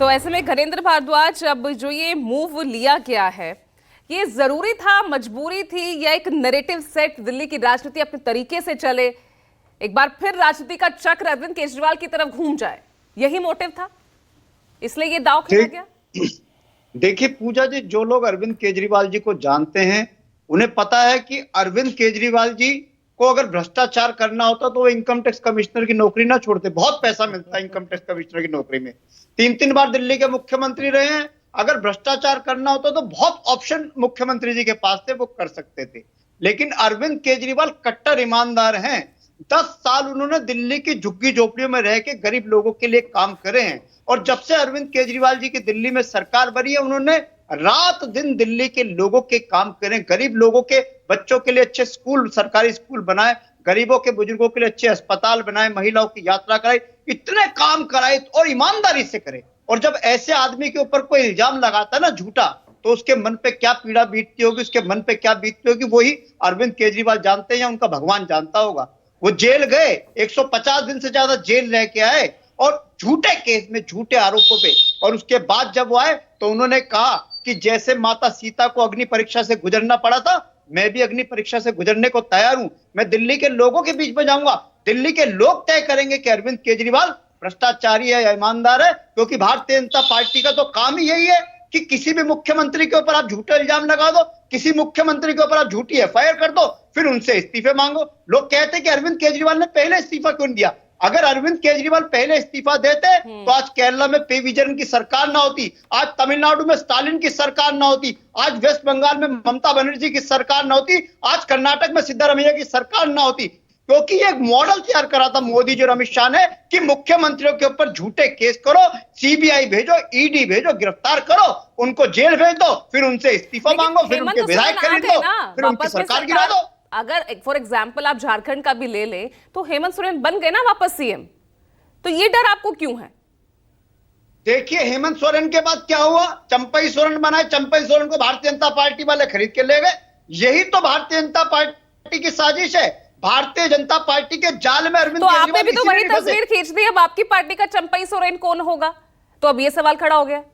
तो ऐसे में घरेंद्र भारद्वाज, अब जो ये मूव लिया गया है, ये जरूरी था, मजबूरी थी, या एक नैरेटिव सेट दिल्ली की राजनीति अपने तरीके से चले, एक बार फिर राजनीति का चक्र अरविंद केजरीवाल की तरफ घूम जाए, यही मोटिव था, इसलिए ये दांव खेला गया? देखिए पूजा जी, जो लोग अरविंद केजरीवाल जी को जानते हैं उन्हें पता है कि अरविंद केजरीवाल जी को अगर भ्रष्टाचार करना होता तो वो इनकम टैक्स कमिश्नर की नौकरी ना छोड़ते। बहुत पैसा मिलता है इनकम टैक्स कमिश्नर की नौकरी में। 3-3 बार दिल्ली के मुख्यमंत्री रहे हैं। अगर भ्रष्टाचार करना होता तो बहुत ऑप्शन मुख्यमंत्री जी के पास थे, वो कर सकते थे। लेकिन अरविंद केजरीवाल कट्टर ईमानदार हैं। 10 साल उन्होंने दिल्ली की झुग्गी झोपड़ियों में रह के गरीब लोगों के लिए काम करे हैं। और जब से अरविंद केजरीवाल जी की दिल्ली में सरकार बनी है, उन्होंने रात दिन दिल्ली के लोगों के काम करें, गरीब लोगों के बच्चों के लिए अच्छे स्कूल, सरकारी स्कूल बनाए, गरीबों के बुजुर्गों के लिए अच्छे अस्पताल बनाए, महिलाओं की यात्रा कराई, इतने काम कराए और ईमानदारी से करे। और जब ऐसे आदमी के ऊपर कोई इल्जाम लगाता है ना झूठा, तो उसके मन पे क्या पीड़ा बीतती होगी, उसके मन पे क्या बीतती होगी, वही अरविंद केजरीवाल जानते हैं या उनका भगवान जानता होगा। वो जेल गए, 150 दिन से ज्यादा जेल रह के आए और झूठे केस में, झूठे आरोपों पे। और उसके बाद जब वो आए तो उन्होंने कहा कि जैसे माता सीता को अग्नि परीक्षा से गुजरना पड़ा था, मैं भी अग्नि परीक्षा से गुजरने को तैयार हूं। मैं दिल्ली के लोगों के बीच में जाऊंगा। दिल्ली के लोग तय करेंगे कि अरविंद केजरीवाल भ्रष्टाचारी है या ईमानदार है, क्योंकि भारतीय जनता पार्टी का तो काम ही यही है कि किसी भी मुख्यमंत्री के ऊपर आप झूठे इल्जाम लगा दो, किसी मुख्यमंत्री के ऊपर आप झूठी एफआईआर कर दो, फिर उनसे इस्तीफे मांगो। लोग कहते हैं कि अरविंद केजरीवाल ने पहले इस्तीफा क्यों नहीं दिया। अगर अरविंद केजरीवाल पहले इस्तीफा देते तो आज केरला में पी विजयन की सरकार ना होती, आज तमिलनाडु में स्टालिन की सरकार ना होती, आज वेस्ट बंगाल में ममता बनर्जी की सरकार ना होती, आज कर्नाटक में सिद्धारमैया की सरकार ना होती। क्योंकि ये एक मॉडल तैयार करा था मोदी जी और अमित शाह ने कि मुख्यमंत्रियों के ऊपर झूठे केस करो, सीबीआई भेजो, ईडी भेजो, गिरफ्तार करो, उनको जेल भेज दो, फिर उनसे इस्तीफा मांगो, फिर उनके विधायक खरीद लो, फिर उनकी सरकार गिरा दो। अगर फॉर एग्जाम्पल आप झारखंड का भी ले लें तो हेमंत सोरेन बन गए ना वापस सीएम, तो ये डर आपको क्यों है? देखिए हेमंत सोरेन के बाद क्या हुआ, चंपई सोरेन बनाए, चंपई सोरेन को भारतीय जनता पार्टी वाले खरीद के ले गए। यही तो भारतीय जनता पार्टी की साजिश है। भारतीय जनता पार्टी के जाल में अरविंद केजरीवाल, तो आपने भी तो वही तस्वीर खींच दी। अब आपकी पार्टी का चंपई सोरेन कौन होगा? तो अब ये सवाल खड़ा हो गया।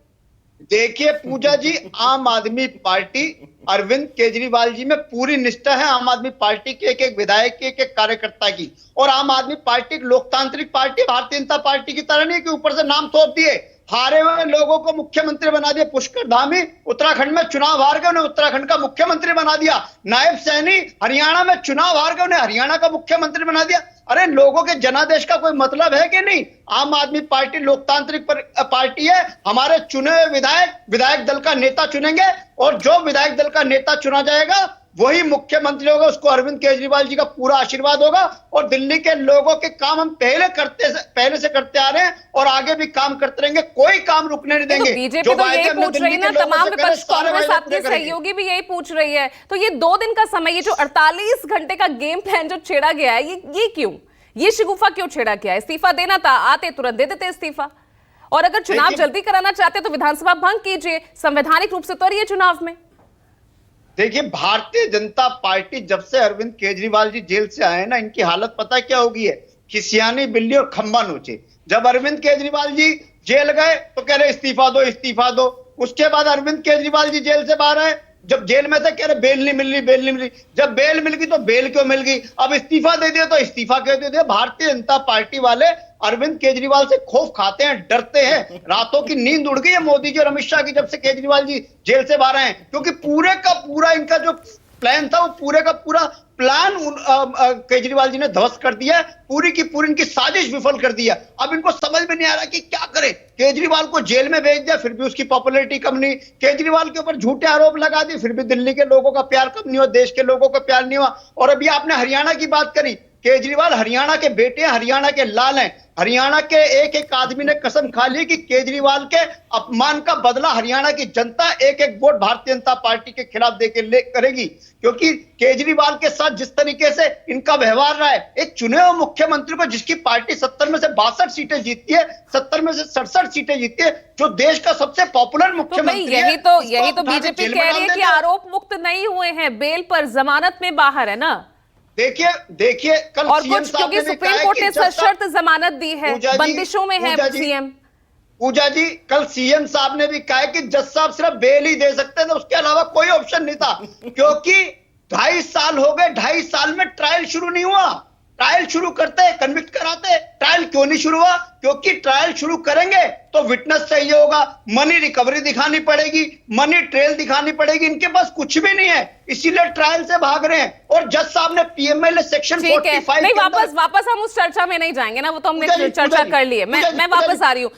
देखिए पूजा जी, आम आदमी पार्टी अरविंद केजरीवाल जी में पूरी निष्ठा है। आम आदमी पार्टी के एक एक विधायक की, एक एक कार्यकर्ता की। और आम आदमी पार्टी एक लोकतांत्रिक पार्टी, भारतीय जनता पार्टी की तरह नहीं कि ऊपर से नाम सौंप दिए, हारे हुए लोगों को मुख्यमंत्री बना दिया। पुष्कर धामी उत्तराखंड में चुनाव हार गए, उन्हें उत्तराखंड का मुख्यमंत्री बना दिया। नायब सैनी हरियाणा में चुनाव हार गए, उन्हें हरियाणा का मुख्यमंत्री बना दिया। अरे लोगों के जनादेश का कोई मतलब है कि नहीं? आम आदमी पार्टी लोकतांत्रिक पार्टी है। हमारे चुने हुए विधायक दल का नेता चुनेंगे और जो विधायक दल का नेता चुना जाएगा वही मुख्यमंत्री होगा। उसको अरविंद केजरीवाल जी का पूरा आशीर्वाद होगा। और दिल्ली के लोगों के काम हम पहले से करते आ रहे हैं और आगे भी काम करते रहेंगे। कोई काम रुकने नहीं देंगे। बीजेपी तो यही पूछ रही है ना, तमाम विपक्ष, कांग्रेस आपकी सहयोगी भी यही पूछ रही है। तो ये 2 दिन का समय, ये जो 48 घंटे का गेम प्लान जो छेड़ा गया है, ये क्यों, ये शिगुफा क्यों छेड़ा गया है? इस्तीफा देना था, आते तुरंत दे देते इस्तीफा। और अगर चुनाव जल्दी कराना चाहते तो विधानसभा भंग कीजिए, संवैधानिक रूप से उतरिए चुनाव में। देखिए भारतीय जनता पार्टी जब से अरविंद केजरीवाल जी जेल से आए ना, इनकी हालत पता क्या होगी है? खिसियानी बिल्ली और खंबा नोचे। जब अरविंद केजरीवाल जी जेल गए तो कह रहे इस्तीफा दो, इस्तीफा दो। उसके बाद अरविंद केजरीवाल जी जेल से बाहर आए, जब जेल में थे कह रहे बेल नहीं मिल रही, बेल नहीं मिल रही। जब बेल मिल गई तो बेल क्यों मिल गई? अब इस्तीफा दे दिया तो इस्तीफा क्यों दे दिया? भारतीय जनता पार्टी वाले अरविंद केजरीवाल से खौफ खाते हैं, डरते हैं। रातों की नींद उड़ गई है मोदी जी और अमित शाह की जब से केजरीवाल जी जेल से बाहर आए, क्योंकि पूरे का पूरा इनका जो प्लान था, वो पूरे का पूरा प्लान केजरीवाल जी ने ध्वस्त कर दिया। पूरी की पूरी इनकी साजिश विफल कर दिया। अब इनको समझ में नहीं आ रहा कि क्या करें। केजरीवाल को जेल में भेज दिया, फिर भी उसकी पॉपुलैरिटी कम नहीं। केजरीवाल के ऊपर झूठे आरोप लगा दिए, फिर भी दिल्ली के लोगों का प्यार कम नहीं हुआ, देश के लोगों का प्यार नहीं हुआ। और अभी आपने हरियाणा की बात करी, केजरीवाल हरियाणा के बेटे हैं, हरियाणा के लाल हैं। हरियाणा के एक एक आदमी ने कसम खा ली कि केजरीवाल के अपमान का बदला हरियाणा की जनता एक एक वोट भारतीय जनता पार्टी के खिलाफ देके करेगी। क्योंकि केजरीवाल के साथ जिस तरीके से इनका व्यवहार रहा है, एक चुने हुए मुख्यमंत्री को, जिसकी पार्टी 70 में से 62 सीटें जीतती है, 70 में से 67 सीटें जीतती है, जो देश का सबसे पॉपुलर मुख्यमंत्री है, यही तो बीजेपी कह रही है कि आरोप मुक्त नहीं हुए हैं, बेल पर, जमानत में बाहर है ना। देखिए कल और कुछ, क्योंकि सुप्रीम कोर्ट ने सशर्त जमानत दी है, बंदिशों में है सीएम। पूजा जी, कल सीएम साहब ने भी कहा है कि जज साहब सिर्फ बेल ही दे सकते थे, उसके अलावा कोई ऑप्शन नहीं था। क्योंकि 2.5 साल हो गए, 2.5 साल में ट्रायल शुरू नहीं हुआ। ट्रायल शुरू करते, कन्विक्ट कराते। ट्रायल क्यों नहीं शुरू हुआ? क्योंकि ट्रायल शुरू करेंगे तो विटनेस चाहिए होगा, मनी रिकवरी दिखानी पड़ेगी, मनी ट्रेल दिखानी पड़ेगी। इनके पास कुछ भी नहीं है, इसीलिए ट्रायल से भाग रहे हैं। और जज साहब ने पीएमएलए सेक्शन 45 नहीं, वापस हम उस चर्चा में नहीं जाएंगे ना, वो तो हमने चर्चा कर ली है। मैं वापस आ रही हूँ।